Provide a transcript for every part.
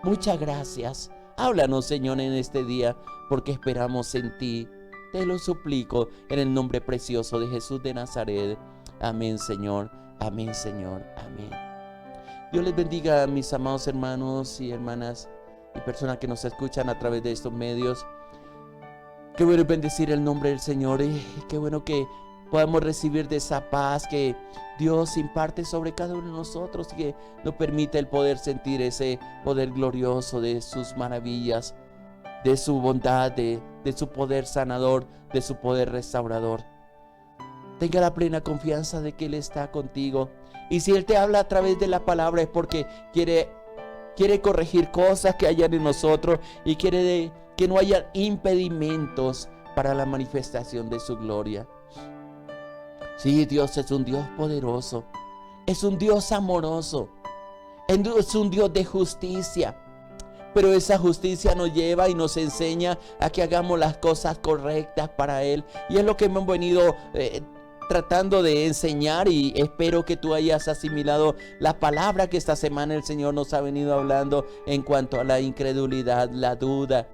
Muchas gracias. Háblanos, Señor, en este día, porque esperamos en ti. Te lo suplico en el nombre precioso de Jesús de Nazaret. Amén, Señor. Amén, Señor. Amén. Dios les bendiga a mis amados hermanos y hermanas y personas que nos escuchan a través de estos medios. Qué bueno es bendecir el nombre del Señor y qué bueno que podamos recibir de esa paz que Dios imparte sobre cada uno de nosotros y que nos permite el poder sentir ese poder glorioso de sus maravillas, de su bondad, de su poder sanador, de su poder restaurador. Tenga la plena confianza de que Él está contigo. Y si Él te habla a través de la palabra es porque quiere corregir cosas que hayan en nosotros y quiere que no haya impedimentos para la manifestación de su gloria. Sí, Dios es un Dios poderoso, es un Dios amoroso, es un Dios de justicia. Pero esa justicia nos lleva y nos enseña a que hagamos las cosas correctas para Él. Y es lo que hemos venido tratando de enseñar, y espero que tú hayas asimilado la palabra que esta semana el Señor nos ha venido hablando en cuanto a la incredulidad, la duda,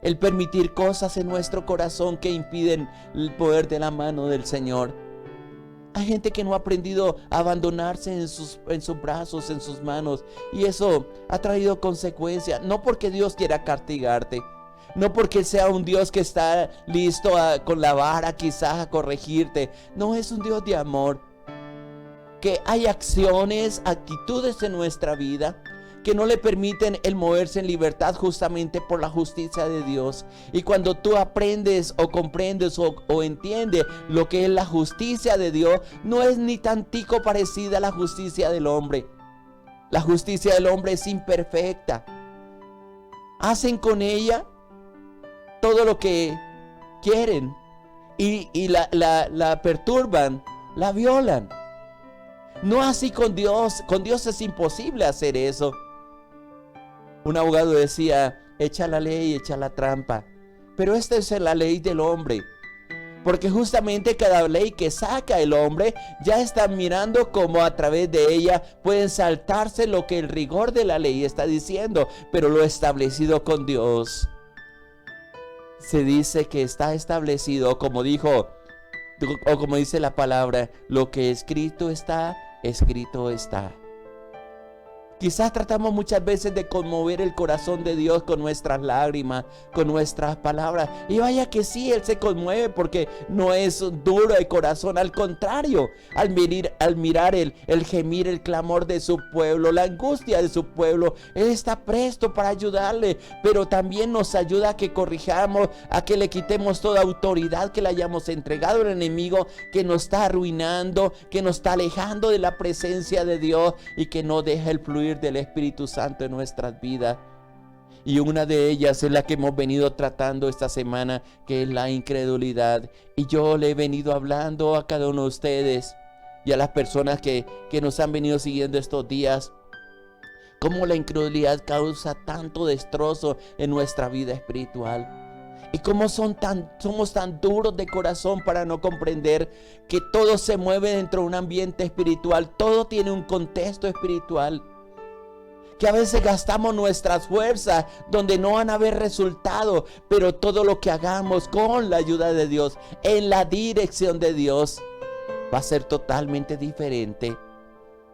el permitir cosas en nuestro corazón que impiden el poder de la mano del Señor. Hay gente que no ha aprendido a abandonarse en sus brazos, en sus manos, y eso ha traído consecuencias. No porque Dios quiera castigarte, no porque sea un Dios que está listo con la vara quizás a corregirte. No, es un Dios de amor. Que hay acciones, actitudes en nuestra vida que no le permiten el moverse en libertad justamente por la justicia de Dios. Y cuando tú aprendes o comprendes o entiendes lo que es la justicia de Dios, no es ni tantico parecida a la justicia del hombre. La justicia del hombre es imperfecta. Hacen con ella todo lo que quieren y la perturban, la violan. No así con Dios. Con Dios es imposible hacer eso. Un abogado decía: echa la ley, echa la trampa. Pero esta es la ley del hombre. Porque justamente cada ley que saca el hombre ya está mirando cómo a través de ella pueden saltarse lo que el rigor de la ley está diciendo. Pero lo establecido con Dios, se dice que está establecido, como dijo, o como dice la palabra: lo que escrito está, escrito está. Quizás tratamos muchas veces de conmover el corazón de Dios con nuestras lágrimas, con nuestras palabras. Y vaya que sí, Él se conmueve porque no es duro de corazón. Al contrario, al mirar el gemir, el clamor de su pueblo, la angustia de su pueblo, Él está presto para ayudarle. Pero también nos ayuda a que corrijamos, a que le quitemos toda autoridad que le hayamos entregado al enemigo, que nos está arruinando, que nos está alejando de la presencia de Dios y que no deja el fluir del Espíritu Santo en nuestras vidas. Y una de ellas es la que hemos venido tratando esta semana, que es la incredulidad. Y yo le he venido hablando a cada uno de ustedes y a las personas que nos han venido siguiendo estos días, cómo la incredulidad causa tanto destrozo en nuestra vida espiritual. Y cómo somos tan duros de corazón para no comprender que todo se mueve dentro de un ambiente espiritual. Todo tiene un contexto espiritual. Que a veces gastamos nuestras fuerzas donde no van a haber resultado, pero todo lo que hagamos con la ayuda de Dios, en la dirección de Dios, va a ser totalmente diferente.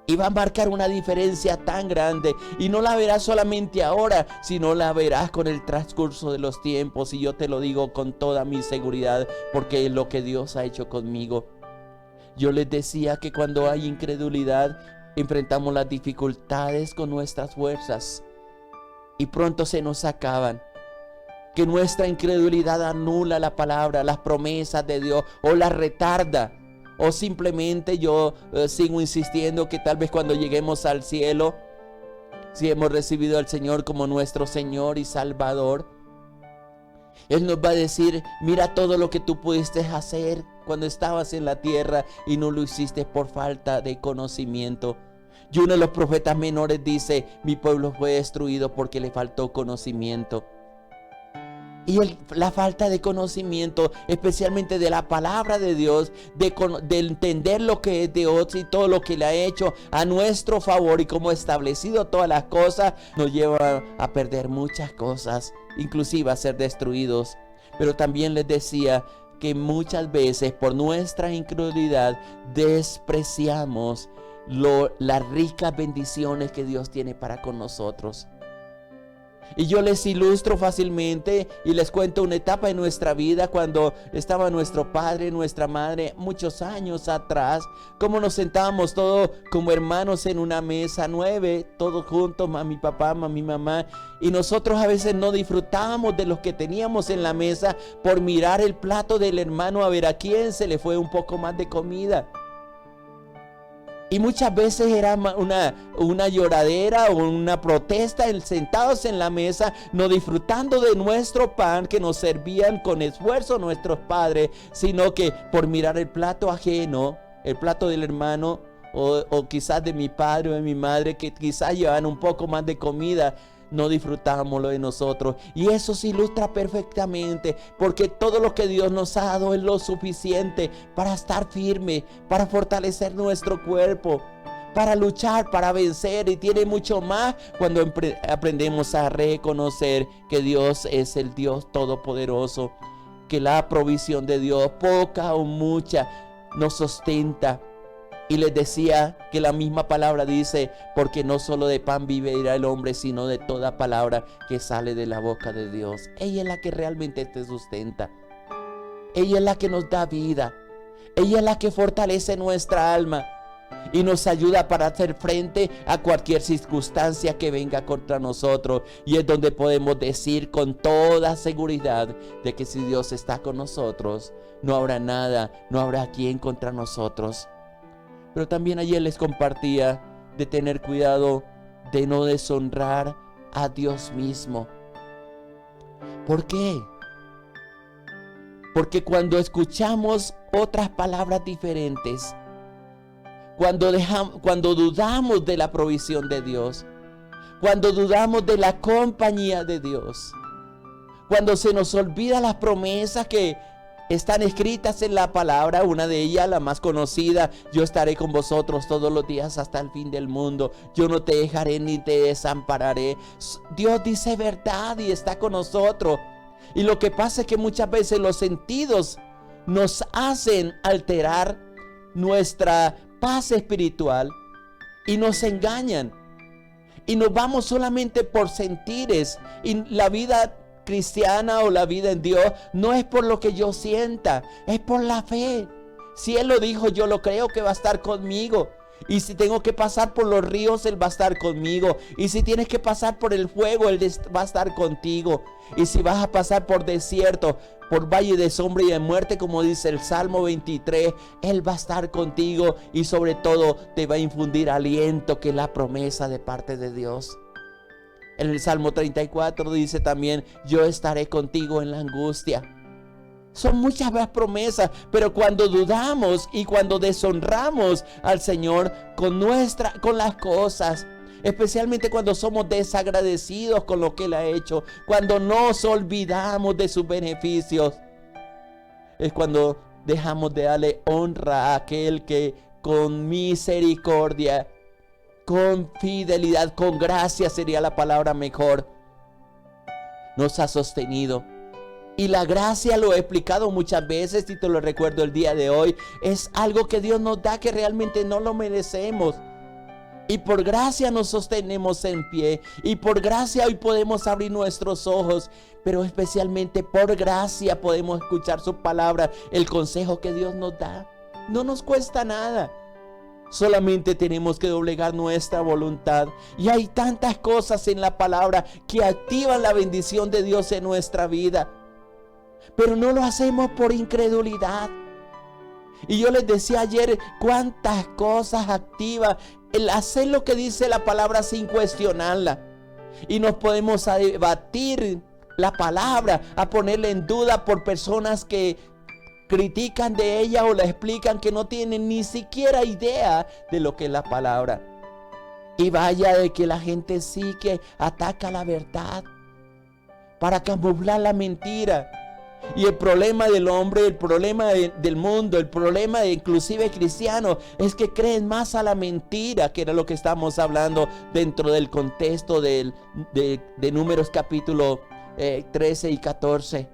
Y va a marcar una diferencia tan grande. Y no la verás solamente ahora, sino la verás con el transcurso de los tiempos. Y yo te lo digo con toda mi seguridad, porque es lo que Dios ha hecho conmigo. Yo les decía que cuando hay incredulidad, enfrentamos las dificultades con nuestras fuerzas y pronto se nos acaban. Que nuestra incredulidad anula la palabra, las promesas de Dios, o la retarda. O simplemente yo sigo insistiendo que tal vez cuando lleguemos al cielo, si hemos recibido al Señor como nuestro Señor y Salvador, Él nos va a decir: mira todo lo que tú pudiste hacer cuando estabas en la tierra y no lo hiciste por falta de conocimiento. Y uno de los profetas menores dice: mi pueblo fue destruido porque le faltó conocimiento. Y la falta de conocimiento, especialmente de la palabra de Dios, de entender lo que es Dios y todo lo que le ha hecho a nuestro favor y cómo ha establecido todas las cosas, nos lleva a perder muchas cosas, inclusive a ser destruidos. Pero también les decía que muchas veces por nuestra incredulidad despreciamos las ricas bendiciones que Dios tiene para con nosotros. Y yo les ilustro fácilmente y les cuento una etapa en nuestra vida cuando estaba nuestro padre, nuestra madre, muchos años atrás, como nos sentábamos todos como hermanos en una mesa, 9, todos juntos, mami, papá, mami, mamá, y nosotros a veces no disfrutábamos de lo que teníamos en la mesa por mirar el plato del hermano a ver a quién se le fue un poco más de comida. Y muchas veces era una lloradera o una protesta sentados en la mesa, no disfrutando de nuestro pan que nos servían con esfuerzo nuestros padres, sino que por mirar el plato ajeno, el plato del hermano o quizás de mi padre o de mi madre, que quizás llevaban un poco más de comida, no disfrutábamos lo de nosotros. Y eso se ilustra perfectamente, porque todo lo que Dios nos ha dado es lo suficiente para estar firme, para fortalecer nuestro cuerpo, para luchar, para vencer, y tiene mucho más cuando aprendemos a reconocer que Dios es el Dios todopoderoso, que la provisión de Dios, poca o mucha, nos sustenta. Y les decía que la misma palabra dice, porque no solo de pan vivirá el hombre, sino de toda palabra que sale de la boca de Dios. Ella es la que realmente te sustenta. Ella es la que nos da vida. Ella es la que fortalece nuestra alma y nos ayuda para hacer frente a cualquier circunstancia que venga contra nosotros. Y es donde podemos decir con toda seguridad de que si Dios está con nosotros, no habrá nada, no habrá quien contra nosotros. Pero también ayer les compartía de tener cuidado de no deshonrar a Dios mismo. ¿Por qué? Porque cuando escuchamos otras palabras diferentes, cuando dudamos de la provisión de Dios, cuando dudamos de la compañía de Dios, cuando se nos olvida las promesas que están escritas en la palabra, una de ellas, la más conocida: yo estaré con vosotros todos los días hasta el fin del mundo, yo no te dejaré ni te desampararé. Dios dice verdad y está con nosotros. Y lo que pasa es que muchas veces los sentidos nos hacen alterar nuestra paz espiritual y nos engañan. Y nos vamos solamente por sentires. Y la vida cristiana o la vida en Dios no es por lo que yo sienta, es por la fe. Si Él lo dijo, yo lo creo que va a estar conmigo. Y si tengo que pasar por los ríos, Él va a estar conmigo. Y si tienes que pasar por el fuego, Él va a estar contigo. Y si vas a pasar por desierto, por valle de sombra y de muerte, como dice el Salmo 23, Él va a estar contigo y sobre todo te va a infundir aliento, que es la promesa de parte de Dios. En el Salmo 34 dice también: yo estaré contigo en la angustia. Son muchas las promesas, pero cuando dudamos y cuando deshonramos al Señor con las cosas, especialmente cuando somos desagradecidos con lo que Él ha hecho, cuando nos olvidamos de sus beneficios, es cuando dejamos de darle honra a aquel que con misericordia, con fidelidad, con gracia sería la palabra mejor, nos ha sostenido. Y la gracia, lo he explicado muchas veces y te lo recuerdo el día de hoy, es algo que Dios nos da que realmente no lo merecemos. Y por gracia nos sostenemos en pie. Y por gracia hoy podemos abrir nuestros ojos. Pero especialmente por gracia podemos escuchar su palabra, el consejo que Dios nos da. No nos cuesta nada. Solamente tenemos que doblegar nuestra voluntad. Y hay tantas cosas en la palabra que activan la bendición de Dios en nuestra vida. Pero no lo hacemos por incredulidad. Y yo les decía ayer cuántas cosas activa el hacer lo que dice la palabra sin cuestionarla. Y nos podemos debatir la palabra, a ponerla en duda por personas que critican de ella o la explican, que no tienen ni siquiera idea de lo que es la palabra. Y vaya de que la gente sí que ataca la verdad. para camuflar la mentira. Y el problema del hombre, el problema del mundo, el problema de inclusive cristianos, es que creen más a la mentira, que era lo que estamos hablando dentro del contexto de Números capítulo 13 y 14.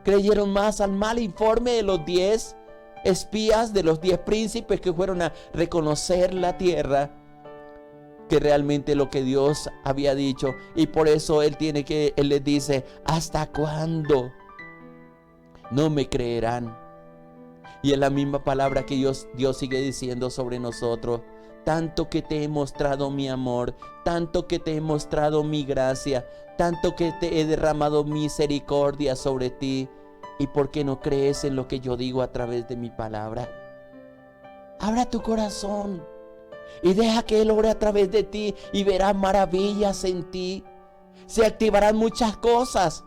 Creyeron más al mal informe de los 10 espías, de los 10 príncipes que fueron a reconocer la tierra, que realmente lo que Dios había dicho. Y por eso Él les dice: ¿hasta cuándo no me creerán? Y es la misma palabra que Dios sigue diciendo sobre nosotros: tanto que te he mostrado mi amor, tanto que te he mostrado mi gracia, tanto que te he derramado misericordia sobre ti, ¿y por qué no crees en lo que yo digo a través de mi palabra? Abra tu corazón y deja que Él obre a través de ti, y verás maravillas en ti. Se activarán muchas cosas.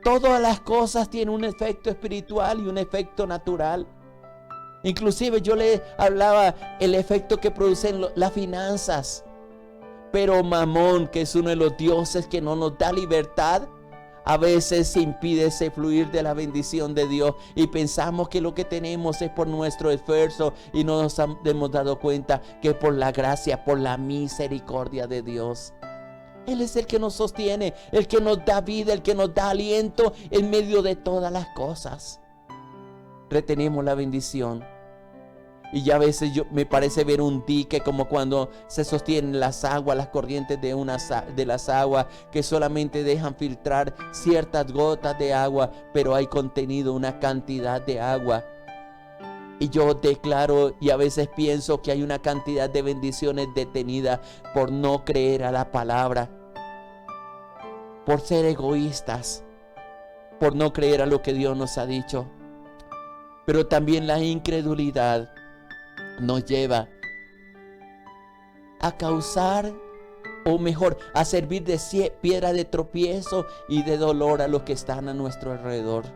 Todas las cosas tienen un efecto espiritual y un efecto natural. Inclusive yo le hablaba el efecto que producen las finanzas. Pero Mamón, que es uno de los dioses que no nos da libertad, a veces impide ese fluir de la bendición de Dios, y pensamos que lo que tenemos es por nuestro esfuerzo, y no nos hemos dado cuenta que es por la gracia, por la misericordia de Dios. Él es el que nos sostiene, el que nos da vida, el que nos da aliento en medio de todas las cosas. Retenemos la bendición. Y ya a veces me parece ver un dique, como cuando se sostienen las aguas, las corrientes de las aguas, que solamente dejan filtrar ciertas gotas de agua, pero hay contenido una cantidad de agua. Y yo declaro, y a veces pienso, que hay una cantidad de bendiciones detenidas por no creer a la palabra, por ser egoístas, por no creer a lo que Dios nos ha dicho. Pero también la incredulidad nos lleva a causar, o mejor, a servir de piedra de tropiezo y de dolor a los que están a nuestro alrededor.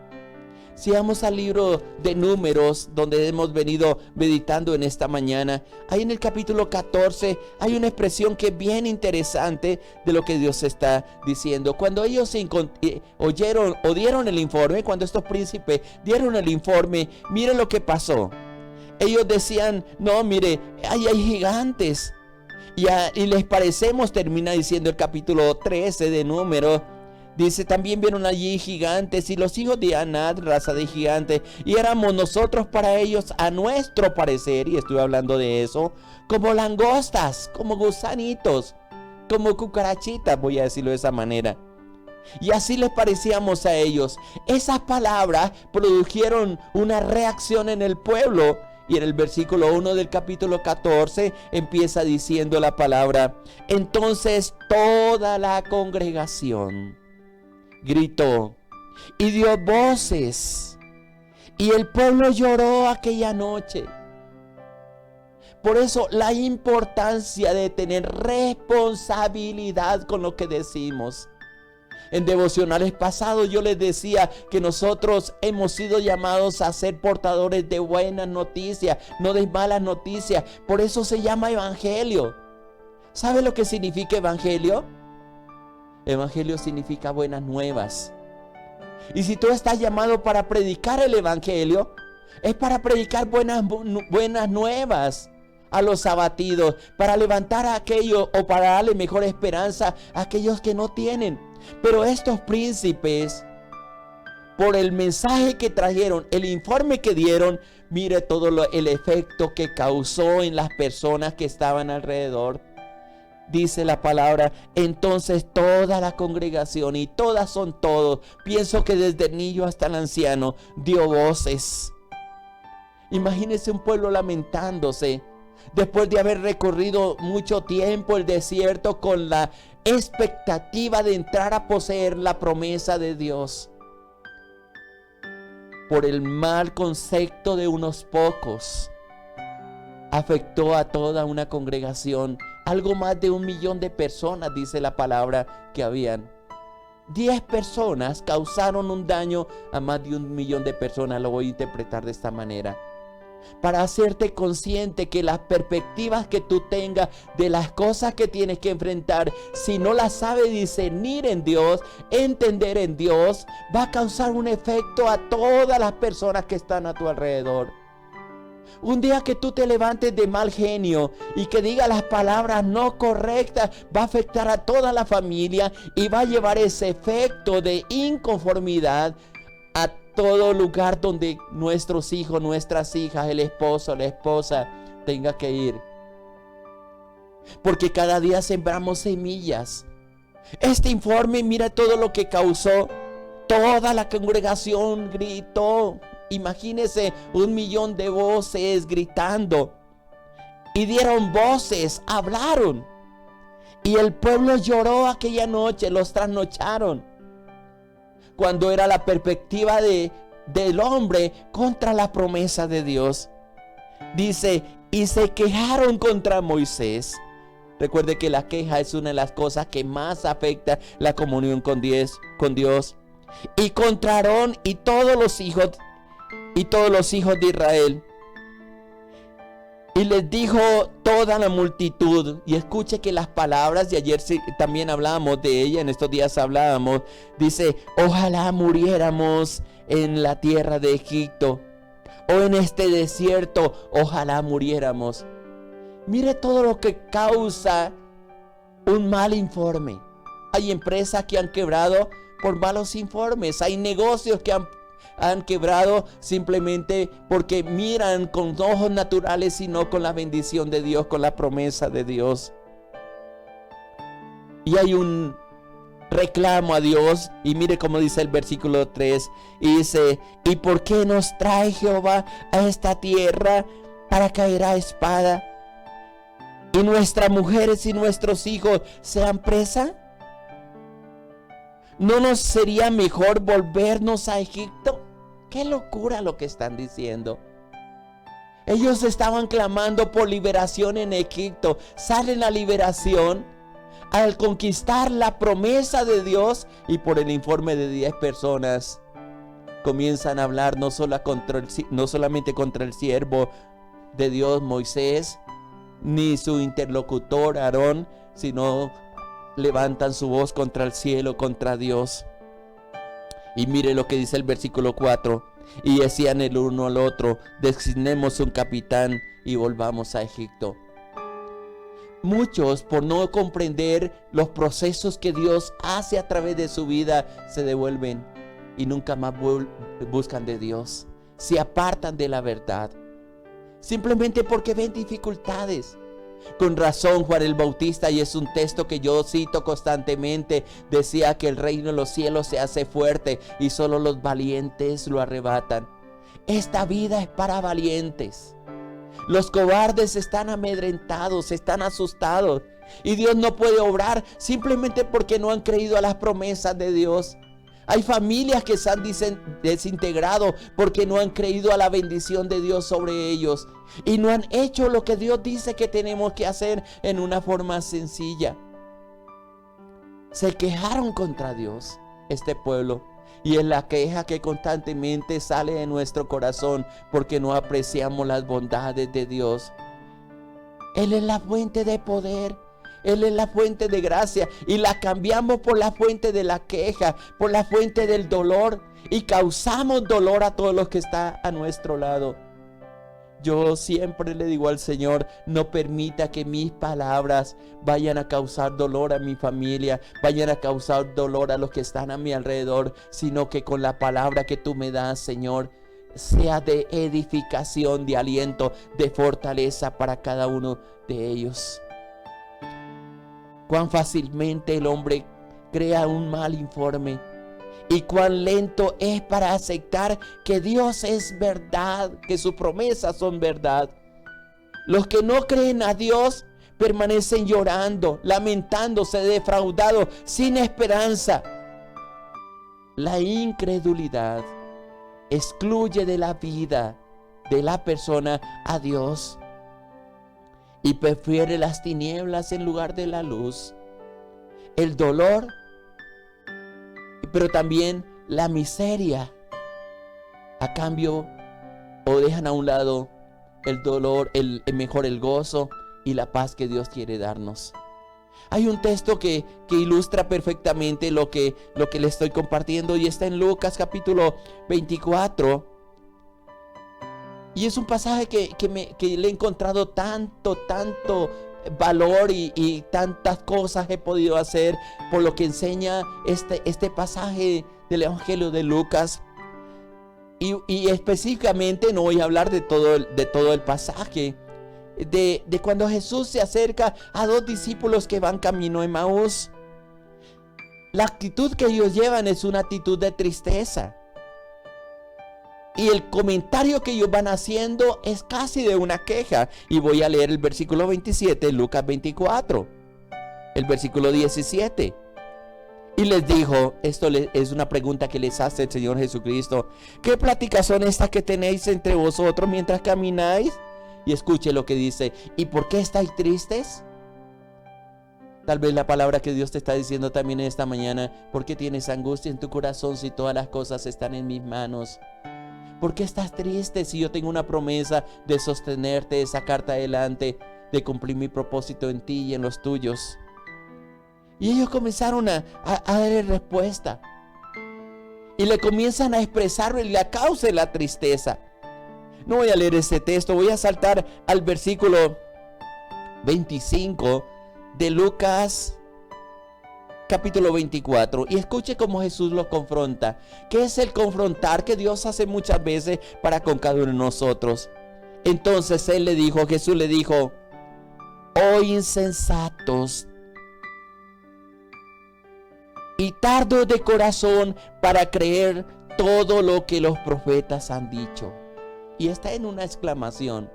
Si vamos al libro de Números, donde hemos venido meditando en esta mañana, ahí en el capítulo 14 hay una expresión que es bien interesante de lo que Dios está diciendo. Cuando ellos dieron el informe, cuando estos príncipes dieron el informe, miren lo que pasó. Ellos decían: no, mire, ahí hay gigantes. Y les parecemos, termina diciendo el capítulo 13 de Números. Dice: también vieron allí gigantes, y los hijos de Anat, raza de gigantes, y éramos nosotros para ellos, a nuestro parecer, y estoy hablando de eso, como langostas, como gusanitos, como cucarachitas, voy a decirlo de esa manera. Y así les parecíamos a ellos. Esas palabras produjeron una reacción en el pueblo. Y en el versículo 1 del capítulo 14 empieza diciendo la palabra: entonces toda la congregación gritó y dio voces, y el pueblo lloró aquella noche. Por eso la importancia de tener responsabilidad con lo que decimos. En devocionales pasados yo les decía que nosotros hemos sido llamados a ser portadores de buenas noticias, no de malas noticias. Por eso se llama evangelio. ¿Sabe lo que significa evangelio? Evangelio significa buenas nuevas. Y si tú estás llamado para predicar el evangelio, es para predicar buenas nuevas a los abatidos, para levantar a aquellos, o para darle mejor esperanza a aquellos que no tienen. Pero estos príncipes, por el mensaje que trajeron, el informe que dieron, mire todo el efecto que causó en las personas que estaban alrededor. Dice la palabra: entonces toda la congregación, y todas son todos, pienso que desde el niño hasta el anciano, dio voces. Imagínese un pueblo lamentándose, después de haber recorrido mucho tiempo el desierto con la expectativa de entrar a poseer la promesa de Dios. Por el mal concepto de unos pocos, afectó a toda una congregación. Algo más de 1 millón de personas, dice la palabra, que habían. 10 personas causaron un daño a más de 1 millón de personas. Lo voy a interpretar de esta manera. para hacerte consciente que las perspectivas que tú tengas de las cosas que tienes que enfrentar, si no las sabes discernir en Dios, entender en Dios, va a causar un efecto a todas las personas que están a tu alrededor. Un día que tú te levantes de mal genio y que digas las palabras no correctas, va a afectar a toda la familia y va a llevar ese efecto de inconformidad a todo lugar donde nuestros hijos, nuestras hijas, el esposo, la esposa tenga que ir. Porque cada día sembramos semillas. Este informe, mira todo lo que causó. Toda la congregación gritó. Imagínense 1 millón de voces gritando. Y dieron voces, hablaron. Y el pueblo lloró aquella noche, los trasnocharon. Cuando era la perspectiva del hombre contra la promesa de Dios. Dice, y se quejaron contra Moisés. Recuerde que la queja es una de las cosas que más afecta la comunión con Dios. Y contra Aarón y todos los hijos de Israel. Y les dijo toda la multitud, y escuche que las palabras de ayer también hablábamos de ella, en estos días hablábamos, dice, ojalá muriéramos en la tierra de Egipto, o en este desierto, ojalá muriéramos. Mire todo lo que causa un mal informe. Hay empresas que han quebrado por malos informes, hay negocios que han quebrado simplemente porque miran con ojos naturales y no con la bendición de Dios, con la promesa de Dios. Y hay un reclamo a Dios, y mire cómo dice el versículo 3, y dice, ¿y por qué nos trae Jehová a esta tierra para caer a espada? ¿Y nuestras mujeres y nuestros hijos sean presa? ¿No nos sería mejor volvernos a Egipto? ¡Qué locura lo que están diciendo! Ellos estaban clamando por liberación en Egipto. Sale la liberación al conquistar la promesa de Dios, y por el informe de 10 personas comienzan a hablar no solamente contra el siervo de Dios Moisés, ni su interlocutor Aarón, sino levantan su voz contra el cielo, contra Dios. Y mire lo que dice el versículo 4. Y decían el uno al otro, designemos un capitán y volvamos a Egipto. Muchos, por no comprender los procesos que Dios hace a través de su vida, se devuelven y nunca más buscan de Dios. Se apartan de la verdad, simplemente porque ven dificultades. Con razón Juan el Bautista, y es un texto que yo cito constantemente, decía que el reino de los cielos se hace fuerte y solo los valientes lo arrebatan. Esta vida es para valientes. Los cobardes están amedrentados, están asustados, y Dios no puede obrar simplemente porque no han creído a las promesas de Dios. Hay familias que se han desintegrado porque no han creído a la bendición de Dios sobre ellos y no han hecho lo que Dios dice que tenemos que hacer en una forma sencilla. Se quejaron contra Dios este pueblo, y es la queja que constantemente sale de nuestro corazón porque no apreciamos las bondades de Dios. Él es la fuente de poder. Él es la fuente de gracia, y la cambiamos por la fuente de la queja, por la fuente del dolor, y causamos dolor a todos los que están a nuestro lado. Yo siempre le digo al Señor, no permita que mis palabras vayan a causar dolor a mi familia, vayan a causar dolor a los que están a mi alrededor, sino que con la palabra que tú me das, Señor, sea de edificación, de aliento, de fortaleza para cada uno de ellos. Cuán fácilmente el hombre crea un mal informe, y cuán lento es para aceptar que Dios es verdad, que sus promesas son verdad. Los que no creen a Dios permanecen llorando, lamentándose, defraudados, sin esperanza. La incredulidad excluye de la vida de la persona a Dios, y prefiere las tinieblas en lugar de la luz. El dolor, pero también la miseria, a cambio, o dejan a un lado el dolor, mejor el gozo y la paz que Dios quiere darnos. Hay un texto que ilustra perfectamente lo que le estoy compartiendo y está en Lucas capítulo 24. Y es un pasaje que le he encontrado tanto valor y tantas cosas he podido hacer por lo que enseña este pasaje del Evangelio de Lucas. Y específicamente no voy a hablar de todo el pasaje. De cuando Jesús se acerca a dos discípulos que van camino a Emaús. La actitud que ellos llevan es una actitud de tristeza. Y el comentario que ellos van haciendo es casi de una queja. Y voy a leer el versículo 27 de Lucas 24. El versículo 17. Y les dijo, esto es una pregunta que les hace el Señor Jesucristo: ¿qué pláticas son estas que tenéis entre vosotros mientras camináis? Y escuche lo que dice: ¿y por qué estáis tristes? Tal vez la palabra que Dios te está diciendo también en esta mañana: ¿por qué tienes angustia en tu corazón si todas las cosas están en mis manos? ¿Por qué estás triste si yo tengo una promesa de sostenerte, de sacarte adelante, de cumplir mi propósito en ti y en los tuyos? Y ellos comenzaron a darle respuesta. Y le comienzan a expresar la causa de la tristeza. No voy a leer ese texto, voy a saltar al versículo 25 de Lucas capítulo 24. Y escuche cómo Jesús lo confronta. ¿Qué es el confrontar que Dios hace muchas veces para con cada uno de nosotros? Entonces Jesús le dijo: oh insensatos y tardos de corazón para creer todo lo que los profetas han dicho. Y está en una exclamación.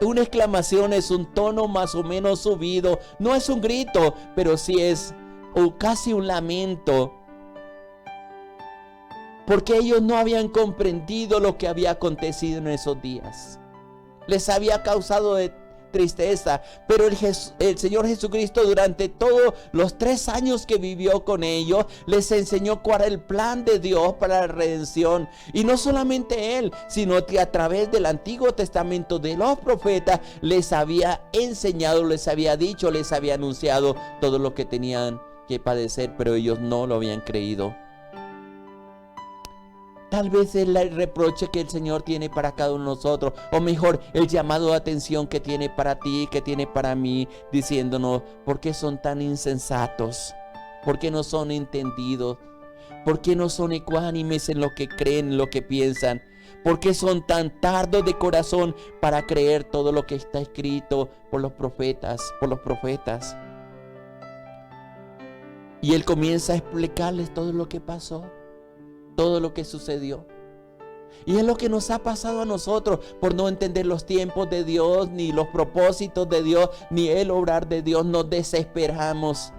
Una exclamación es un tono más o menos subido. No es un grito, pero sí es casi un lamento. Porque ellos no habían comprendido lo que había acontecido en esos días. Les había causado tristeza, pero el Señor Jesucristo durante todos los 3 años que vivió con ellos les enseñó cuál era el plan de Dios para la redención. Y no solamente Él, sino que a través del Antiguo Testamento, de los profetas, les había enseñado, les había dicho, les había anunciado todo lo que tenían que padecer, pero ellos no lo habían creído. Tal vez es el reproche que el Señor tiene para cada uno de nosotros, o mejor, el llamado de atención que tiene para ti, que tiene para mí, diciéndonos: ¿por qué son tan insensatos? ¿Por qué no son entendidos? ¿Por qué no son ecuánimes en lo que creen, en lo que piensan? ¿Por qué son tan tardos de corazón para creer todo lo que está escrito por los profetas? Y Él comienza a explicarles todo lo que pasó, todo lo que sucedió. Y es lo que nos ha pasado a nosotros por no entender los tiempos de Dios, ni los propósitos de Dios, ni el obrar de Dios. Nos desesperamos.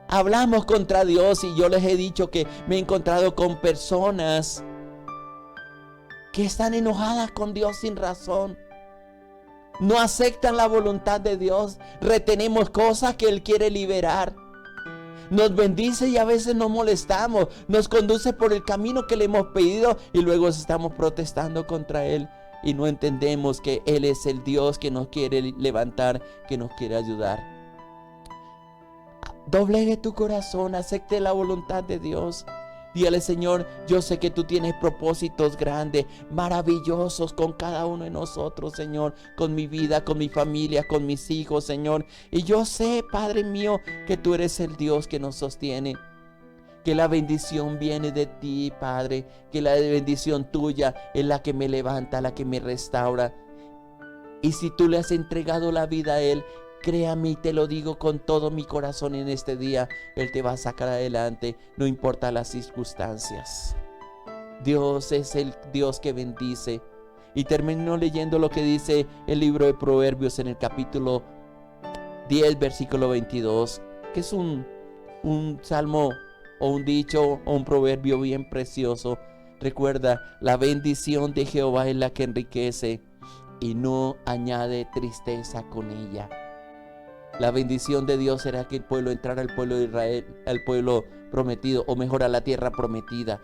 Hablamos contra Dios, y yo les he dicho que me he encontrado con personas que están enojadas con Dios sin razón. No aceptan la voluntad de Dios. Retenemos cosas que Él quiere liberar. Nos bendice y a veces nos molestamos. Nos conduce por el camino que le hemos pedido y luego estamos protestando contra Él. Y no entendemos que Él es el Dios que nos quiere levantar, que nos quiere ayudar. Doblegue tu corazón, acepte la voluntad de Dios. Dígale: Señor, yo sé que tú tienes propósitos grandes, maravillosos con cada uno de nosotros, Señor, con mi vida, con mi familia, con mis hijos, Señor. Y yo sé, Padre mío, que tú eres el Dios que nos sostiene, que la bendición viene de ti, Padre, que la bendición tuya es la que me levanta, la que me restaura. Y si tú le has entregado la vida a Él, créame, y te lo digo con todo mi corazón en este día, Él te va a sacar adelante, no importa las circunstancias. Dios es el Dios que bendice. Y termino leyendo lo que dice el libro de Proverbios en el capítulo 10, versículo 22, que es un salmo o un dicho o un proverbio bien precioso. Recuerda: la bendición de Jehová es la que enriquece y no añade tristeza con ella. La bendición de Dios será que el pueblo entrara al pueblo de Israel, al pueblo prometido, o mejor, a la tierra prometida.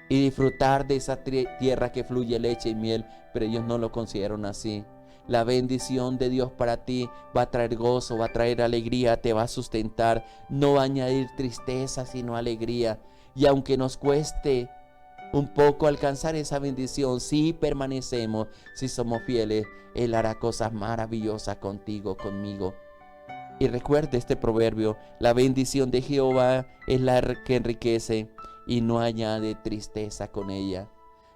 y disfrutar de esa tierra que fluye leche y miel, pero ellos no lo consideraron así. La bendición de Dios para ti va a traer gozo, va a traer alegría, te va a sustentar, no va a añadir tristeza, sino alegría. Y aunque nos cueste un poco alcanzar esa bendición, si permanecemos, si somos fieles, Él hará cosas maravillosas contigo, conmigo. Y recuerde este proverbio: la bendición de Jehová es la que enriquece y no añade tristeza con ella.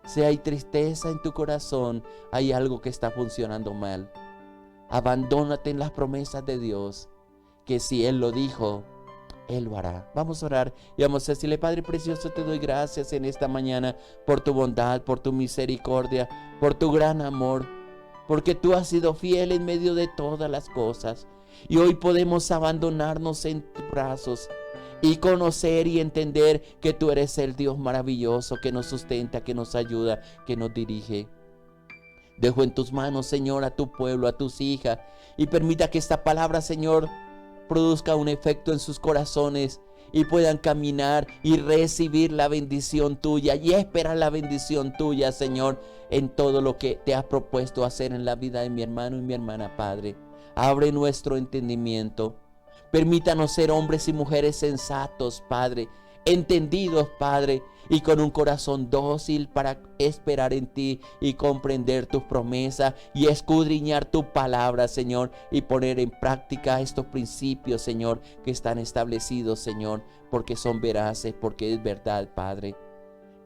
Si hay tristeza en tu corazón, hay algo que está funcionando mal. Abandónate en las promesas de Dios, que si Él lo dijo, Él lo hará. Vamos a orar y vamos a decirle: Padre precioso, te doy gracias en esta mañana por tu bondad, por tu misericordia, por tu gran amor, porque tú has sido fiel en medio de todas las cosas. Y hoy podemos abandonarnos en tus brazos y conocer y entender que tú eres el Dios maravilloso que nos sustenta, que nos ayuda, que nos dirige. Dejo en tus manos, Señor, a tu pueblo, a tus hijas, y permita que esta palabra, Señor, produzca un efecto en sus corazones y puedan caminar y recibir la bendición tuya y esperar la bendición tuya, Señor, en todo lo que te has propuesto hacer en la vida de mi hermano y mi hermana, Padre. Abre nuestro entendimiento. Permítanos ser hombres y mujeres sensatos, Padre, entendidos, Padre, y con un corazón dócil para esperar en ti y comprender tus promesas y escudriñar tu palabra, Señor, y poner en práctica estos principios, Señor, que están establecidos, Señor, porque son veraces, porque es verdad, Padre.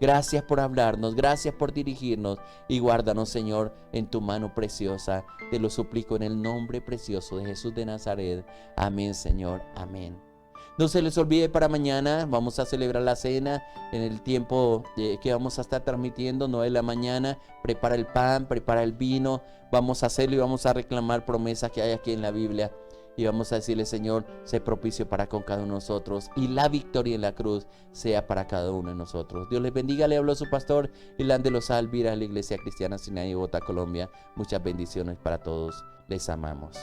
Gracias por hablarnos, gracias por dirigirnos y guárdanos, Señor, en tu mano preciosa. Te lo suplico en el nombre precioso de Jesús de Nazaret. Amén, Señor, amén. No se les olvide, para mañana vamos a celebrar la cena en el tiempo que vamos a estar transmitiendo, 9 de la mañana. Prepara el pan, prepara el vino, vamos a hacerlo y vamos a reclamar promesas que hay aquí en la Biblia. Y vamos a decirle: Señor, sé propicio para con cada uno de nosotros, y la victoria en la cruz sea para cada uno de nosotros. Dios les bendiga. Le habló su pastor Ilan de los Alvira, de la Iglesia Cristiana Sinaí, Bogotá, Colombia. Muchas bendiciones para todos. Les amamos.